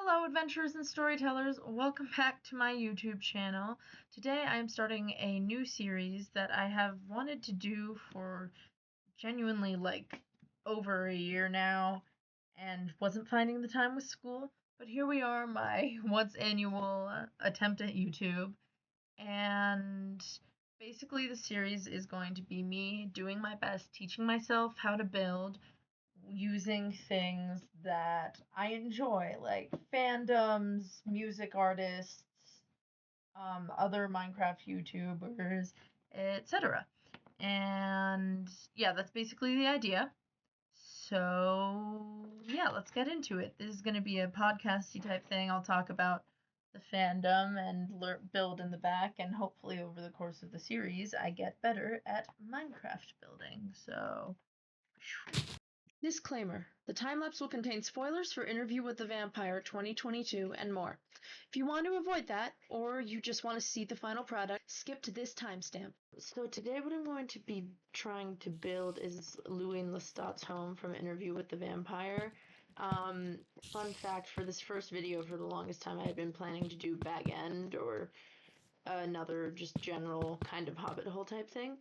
Hello, adventurers and storytellers. Welcome back to my YouTube channel. Today I am starting a new series that I have wanted to do for genuinely over a year now and wasn't finding the time with school. But here we are, my once annual attempt at YouTube. And basically, the series is going to be me doing my best, teaching myself how to build using things that I enjoy, like fandoms, music artists, other Minecraft YouTubers, etc. And yeah, that's basically the idea. So yeah, let's get into it. This is going to be a podcasty type thing. I'll talk about the fandom and build in the back, and hopefully over the course of the series, I get better at Minecraft building. So. Disclaimer: the time-lapse will contain spoilers for Interview with the Vampire 2022 and more. If you want to avoid that, or you just want to see the final product, skip to this timestamp. So today what I'm going to be trying to build is Louis and Lestat's home from Interview with the Vampire. Fun fact, for this first video, for the longest time I had been planning to do Bag End or another just general kind of hobbit hole type thing,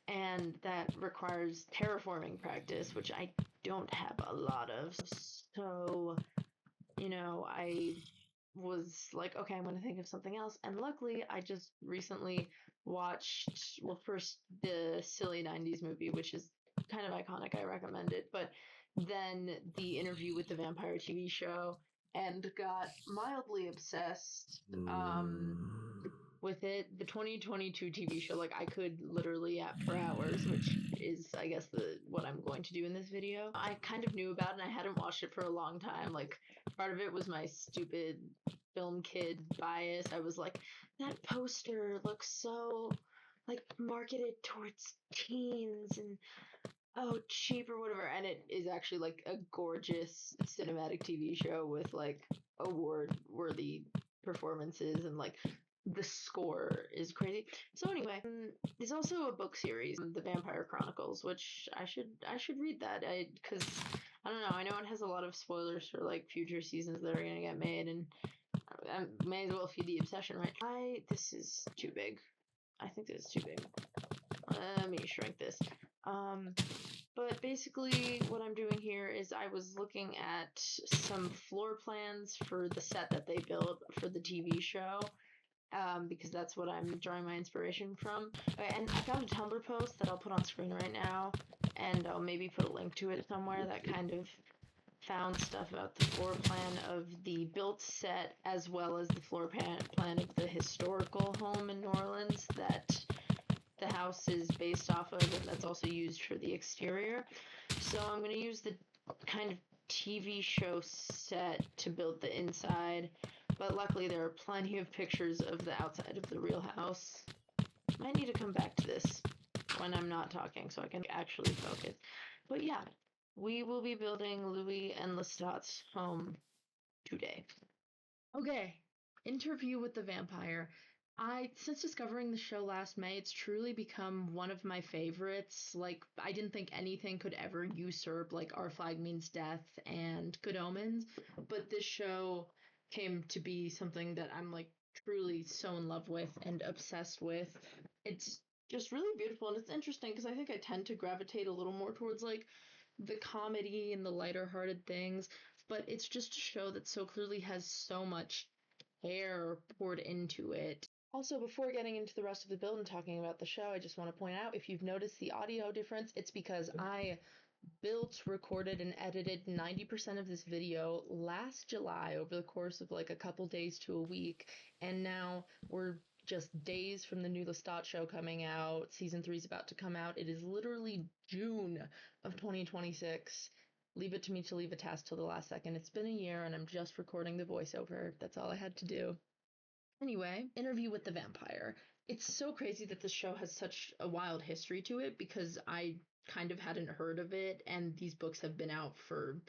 and that requires terraforming practice, which I don't have a lot of. So, I was like, okay, I'm going to think of something else. And luckily, I just recently watched, well, first the silly 90s movie, which is kind of iconic. I recommend it. But then the Interview with the Vampire TV show, and got mildly obsessed. With it, the 2022 TV show, like I could literally yap for hours, which is, I guess, what I'm going to do in this video. I kind of knew about it and I hadn't watched it for a long time. Like, part of it was my stupid film kid bias. I was like, that poster looks so, like, marketed towards teens and, oh, cheap or whatever. And it is actually, like, a gorgeous cinematic TV show with, like, award-worthy performances, and, like, the score is crazy. So anyway, there's also a book series, The Vampire Chronicles, which I should read that. Because I don't know, I know it has a lot of spoilers for like future seasons that are gonna get made, and I may as well feed the obsession, right? This is too big. I think this is too big. Let me shrink this. But basically what I'm doing here is I was looking at some floor plans for the set that they built for the TV show, because that's what I'm drawing my inspiration from. Okay, and I found a Tumblr post that I'll put on screen right now, and I'll maybe put a link to it somewhere, that kind of found stuff about the floor plan of the built set, as well as the floor plan of the historical home in New Orleans that the house is based off of, and that's also used for the exterior. So I'm going to use the kind of TV show set to build the inside, but luckily there are plenty of pictures of the outside of the real house. I need to come back to this when I'm not talking so I can actually focus. But yeah, we will be building Louis and Lestat's home today. Okay, Interview with the Vampire. Since discovering the show last May, it's truly become one of my favorites. Like, I didn't think anything could ever usurp, like, Our Flag Means Death and Good Omens, but this show came to be something that I'm, like, truly so in love with and obsessed with. It's just really beautiful, and it's interesting because I think I tend to gravitate a little more towards, like, the comedy and the lighter hearted things, but it's just a show that so clearly has so much care poured into it. Also, before getting into the rest of the build and talking about the show, I just want to point out, if you've noticed the audio difference, it's because I built, recorded, and edited 90% of this video last July over the course of like a couple days to a week, and now we're just days from the new Lestat show coming out. Season 3 is about to come out. It is literally June of 2026. Leave it to me to leave a task till the last second. It's been a year and I'm just recording the voiceover. That's all I had to do. Anyway, Interview with the Vampire. It's so crazy that this show has such a wild history to it, because I kind of hadn't heard of it, and these books have been out for,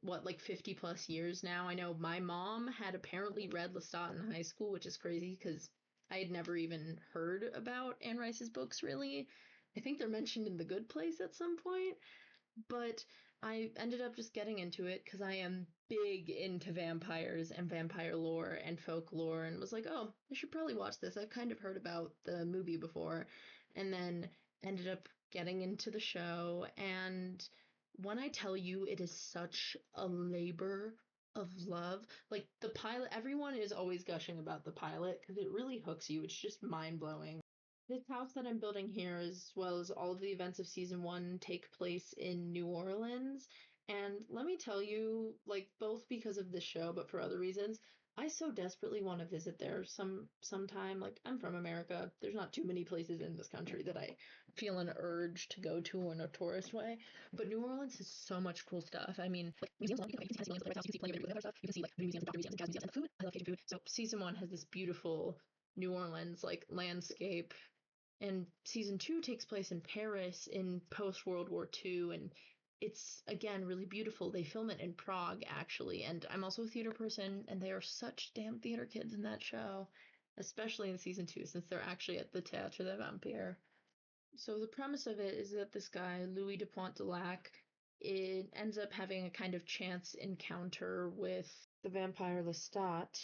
what, like 50 plus years now. I know my mom had apparently read Lestat in high school, which is crazy because I had never even heard about Anne Rice's books, really. I think they're mentioned in The Good Place at some point, but I ended up just getting into it because I am big into vampires and vampire lore and folklore, and was like, oh, I should probably watch this. I've kind of heard about the movie before, and then ended up getting into the show. And when I tell you it is such a labor of love, like the pilot, everyone is always gushing about the pilot because it really hooks you. It's just mind blowing. This house that I'm building here, as well as all of the events of season one, take place in New Orleans. And let me tell you, like both because of this show, but for other reasons, I so desperately want to visit there sometime. Like I'm from America. There's not too many places in this country that I feel an urge to go to in a tourist way. But New Orleans has so much cool stuff. I mean, like museums, you can see Tennessee Williams, you can see plenty of other stuff. You can see like museums, doctor museums, jazz museums, and the food. I love Cajun food. So season one has this beautiful New Orleans like landscape, and season two takes place in Paris in post World War II, and it's again really beautiful. They film it in Prague actually, and I'm also a theater person, and they are such damn theater kids in that show, especially in season two, since they're actually at the Théâtre des Vampires. So the premise of it is that this guy, Louis de Pontelac, it ends up having a kind of chance encounter with the vampire Lestat,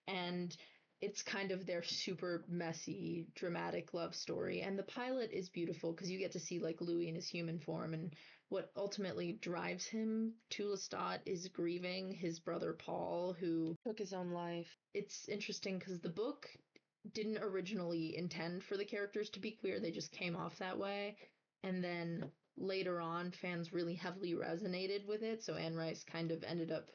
and it's kind of their super messy, dramatic love story. And the pilot is beautiful because you get to see like Louis in his human form, and what ultimately drives him to Lestat is grieving his brother Paul, who took his own life. It's interesting because the book didn't originally intend for the characters to be queer, they just came off that way. And then later on, fans really heavily resonated with it, so Anne Rice kind of ended up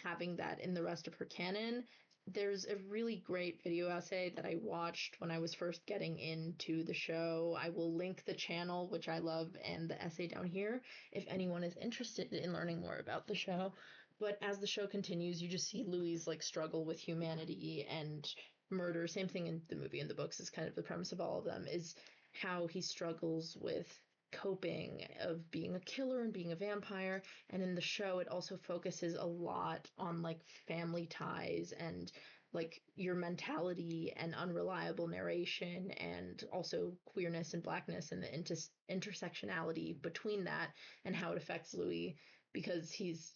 having that in the rest of her canon. There's a really great video essay that I watched when I was first getting into the show. I will link the channel, which I love, and the essay down here if anyone is interested in learning more about the show. But as the show continues, you just see Louis like struggle with humanity and murder. Same thing in the movie and the books is kind of the premise of all of them, is how he struggles with coping of being a killer and being a vampire. And in the show it also focuses a lot on like family ties and like your mentality and unreliable narration, and also queerness and blackness and the intersectionality between that and how it affects Louis, because he's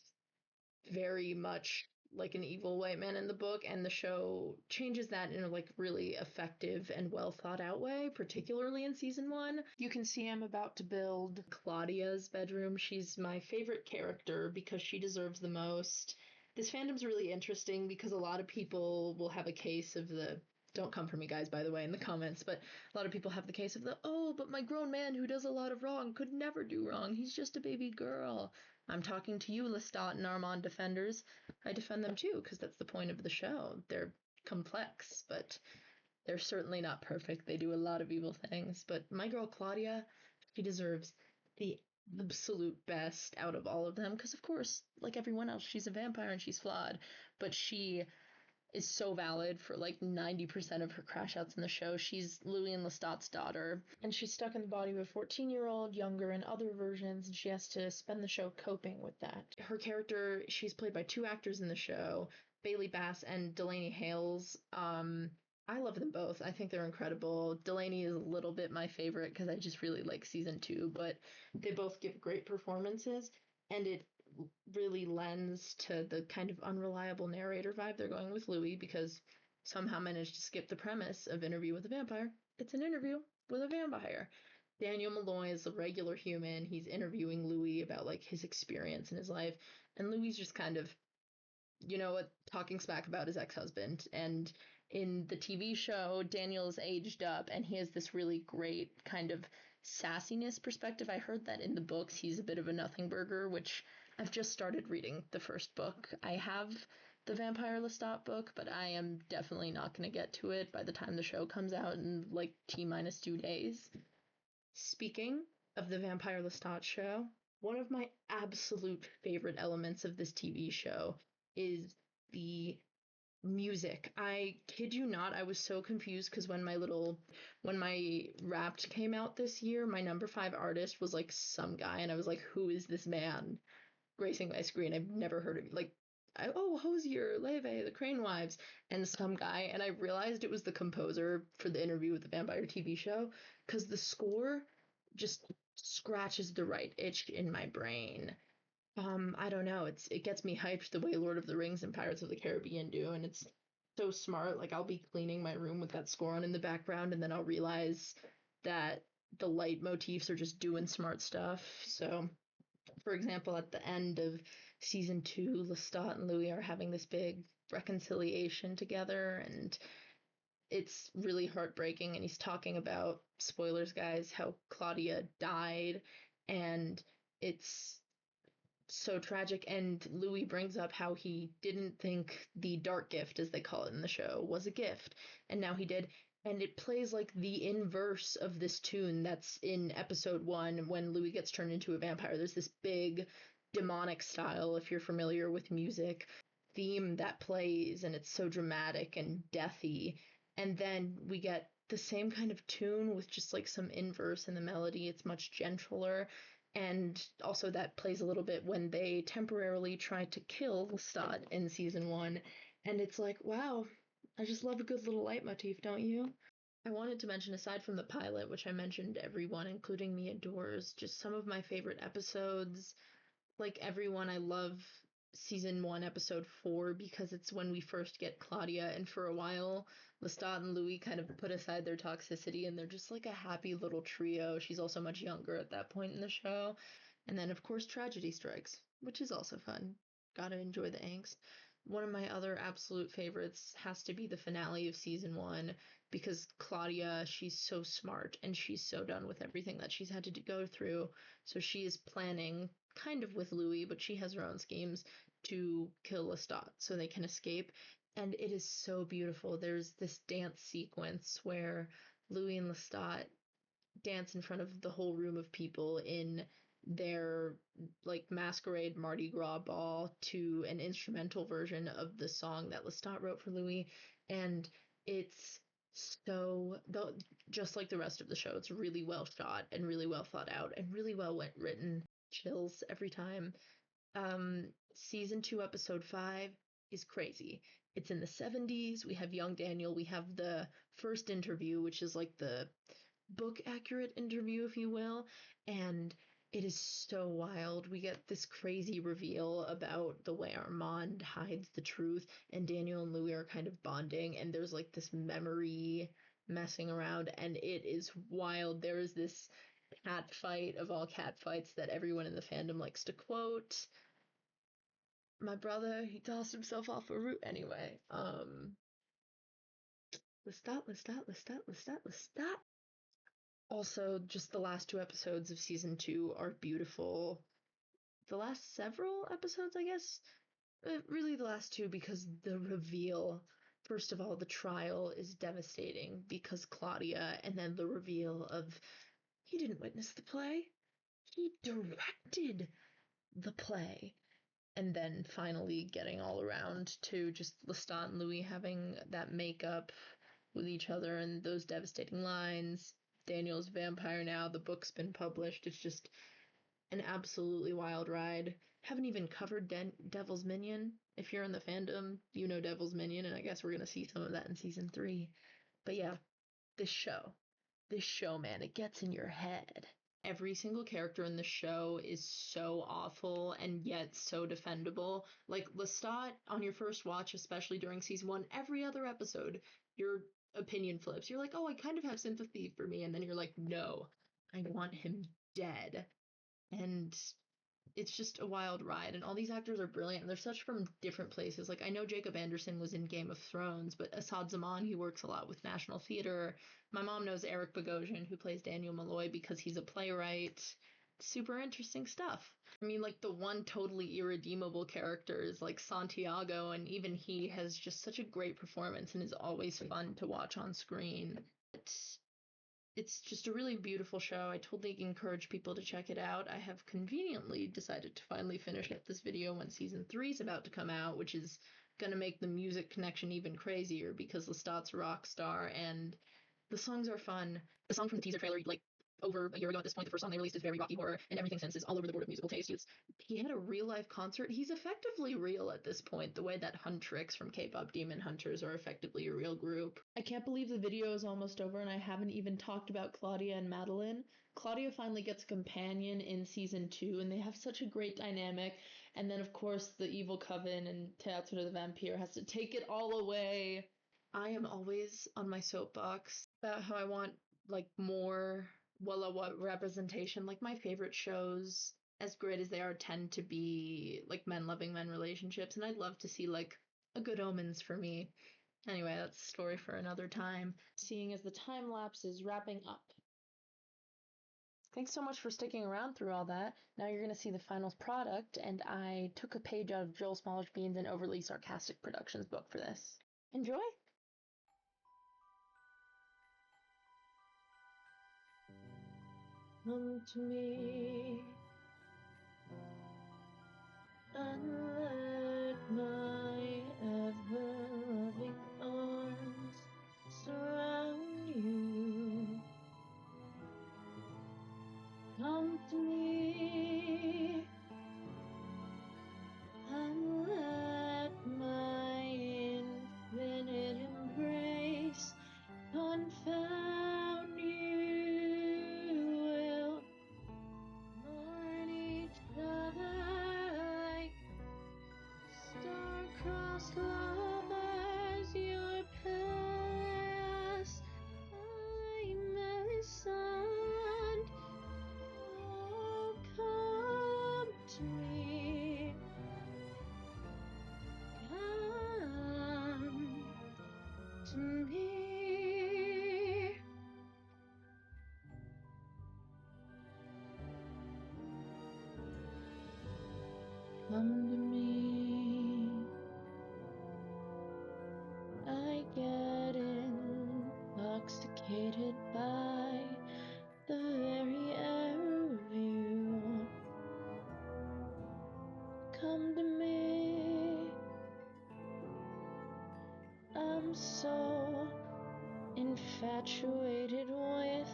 very much like an evil white man in the book, and the show changes that in a like really effective and well thought out way, particularly in season one. You can see I'm about to build Claudia's bedroom. She's my favorite character because she deserves the most. This fandom's really interesting because a lot of people will have a case of the, don't come for me guys by the way in the comments, but a lot of people have the case of the, oh, but my grown man who does a lot of wrong could never do wrong, he's just a baby girl. I'm talking to you, Lestat and Armand defenders. I defend them too, because that's the point of the show. They're complex, but they're certainly not perfect. They do a lot of evil things. But my girl Claudia, she deserves the absolute best out of all of them, because of course, like everyone else, she's a vampire and she's flawed, but she is so valid for like 90% of her crash outs in the show. She's Louis and Lestat's daughter, and she's stuck in the body of a 14-year-old, younger in other versions, and she has to spend the show coping with that. Her character, she's played by two actors in the show, Bailey Bass and Delaney Hales. I love them both. I think they're incredible. Delaney is a little bit my favorite because I just really like season two, but they both give great performances, and it really lends to the kind of unreliable narrator vibe they're going with Louis, because somehow managed to skip the premise of Interview with a Vampire. It's an interview with a vampire. Daniel Malloy is a regular human. He's interviewing Louis about like his experience in his life, and Louis just kind of, you know what, talking smack about his ex-husband. And in the TV show, Daniel's aged up and he has this really great kind of sassiness perspective. I heard that in the books he's a bit of a nothing burger, which I've just started reading the first book. I have the Vampire Lestat book, but I am definitely not going to get to it by the time the show comes out in like T-minus 2 days. Speaking of the Vampire Lestat show, one of my absolute favorite elements of this TV show is the music. I kid you not, I was so confused because when my Wrapped came out this year, my number 5 artist was like some guy, and I was like, who is this man gracing my screen? I've never heard of like, Hosier, Leve, the Crane Wives, and some guy, and I realized it was the composer for the Interview with the Vampire TV show, because the score just scratches the right itch in my brain. I don't know. It gets me hyped the way Lord of the Rings and Pirates of the Caribbean do, and it's so smart. Like I'll be cleaning my room with that score on in the background, and then I'll realize that the light motifs are just doing smart stuff. So, for example, at the end of season 2, Lestat and Louis are having this big reconciliation together, and it's really heartbreaking. And he's talking about, spoilers, guys, how Claudia died, and it's so tragic. And Louis brings up how he didn't think the dark gift, as they call it in the show, was a gift, and now he did. And it plays like the inverse of this tune that's in episode 1 when Louis gets turned into a vampire. There's this big demonic style, if you're familiar with music, theme that plays, and it's so dramatic and deathy. And then we get the same kind of tune with just like some inverse in the melody. It's much gentler, and also that plays a little bit when they temporarily try to kill Lestat in season 1. And it's like, wow, I just love a good little leitmotif, don't you? I wanted to mention, aside from the pilot, which I mentioned everyone, including me, adores, just some of my favorite episodes. Like everyone, I love season 1, episode 4, because it's when we first get Claudia, and for a while, Lestat and Louis kind of put aside their toxicity, and they're just like a happy little trio. She's also much younger at that point in the show. And then, of course, tragedy strikes, which is also fun. Gotta enjoy the angst. One of my other absolute favorites has to be the finale of season 1, because Claudia, she's so smart and she's so done with everything that she's had to go through. So she is planning, kind of with Louis, but she has her own schemes to kill Lestat so they can escape. And it is so beautiful. There's this dance sequence where Louis and Lestat dance in front of the whole room of people in their like masquerade Mardi Gras ball to an instrumental version of the song that Lestat wrote for Louis. And it's so, just like the rest of the show, it's really well shot and really well thought out and really well written. Chills every time. Season 2, episode 5 is crazy. It's in the 70s. We have young Daniel. We have the first interview, which is like the book accurate interview, if you will. And it is so wild. We get this crazy reveal about the way Armand hides the truth, and Daniel and Louis are kind of bonding, and there's like this memory messing around, and it is wild. There is this cat fight of all cat fights that everyone in the fandom likes to quote. My brother, he tossed himself off a roof anyway. Lestat, Lestat, Lestat, Lestat, Lestat. Also, just the last 2 episodes of season 2 are beautiful. The last several episodes, I guess, really the last 2, because the reveal, first of all, the trial is devastating because Claudia, and then the reveal of he didn't witness the play, he directed the play. And then finally getting all around to just Lestat and Louis having that makeup with each other and those devastating lines. Daniel's vampire now, the book's been published. It's just an absolutely wild ride. Haven't even covered Devil's Minion. If you're in the fandom, you know Devil's Minion, and I guess we're going to see some of that in season 3. But yeah, this show. This show, man, it gets in your head. Every single character in the show is so awful and yet so defendable. Like Lestat, on your first watch, especially during season 1, every other episode, your opinion flips. You're like, oh, I kind of have sympathy for me. And then you're like, no, I want him dead. And it's just a wild ride, and all these actors are brilliant, and they're such from different places. Like, I know Jacob Anderson was in Game of Thrones, but Assad Zaman, he works a lot with National Theater. My mom knows Eric Bogosian, who plays Daniel Malloy, because he's a playwright. Super interesting stuff. I mean, like, the one totally irredeemable character is, like, Santiago, and even he has just such a great performance and is always fun to watch on screen. It's just a really beautiful show. I totally encourage people to check it out. I have conveniently decided to finally finish up this video when season 3 is about to come out, which is going to make the music connection even crazier because Lestat's a rock star and the songs are fun. The song from the teaser trailer, like, over a year ago at this point. The first song they released is very rocky horror, and everything since is all over the board of musical taste. He had a real life concert. He's effectively real at this point, the way that Huntrix from K-pop Demon Hunters are effectively a real group. I can't believe the video is almost over and I haven't even talked about Claudia and Madeline. Claudia finally gets a companion in season 2 and they have such a great dynamic. And then of course the evil coven and Teatro the Vampire has to take it all away. I am always on my soapbox about how I want like more Walla representation. Like my favorite shows, as great as they are, tend to be like men loving men relationships, and I'd love to see like a Good Omens for me. Anyway, that's a story for another time. Seeing as the time lapse is wrapping up. Thanks so much for sticking around through all that. Now you're going to see the final product, and I took a page out of Joel Smallishbean's and Overly Sarcastic Productions book for this. Enjoy! Come to me and let my ever-loving arms surround you. Come to me and let my infinite embrace confound you. We'll mourn each other like star-crossed lovers. Your past, my Melisande. Oh, come to me. Come to me. Come to me. I get intoxicated by the very air of you. Come to me. I'm so infatuated with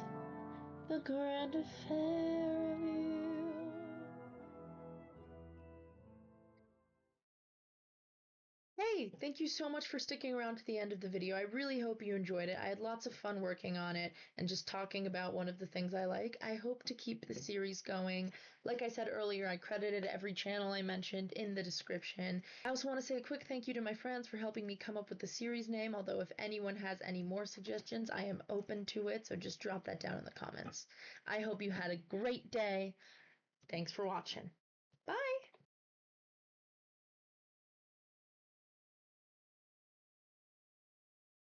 the grand affair of you. Hey, thank you so much for sticking around to the end of the video. I really hope you enjoyed it. I had lots of fun working on it and just talking about one of the things I like. I hope to keep the series going. Like I said earlier, I credited every channel I mentioned in the description. I also want to say a quick thank you to my friends for helping me come up with the series name, although if anyone has any more suggestions, I am open to it, so just drop that down in the comments. I hope you had a great day. Thanks for watching.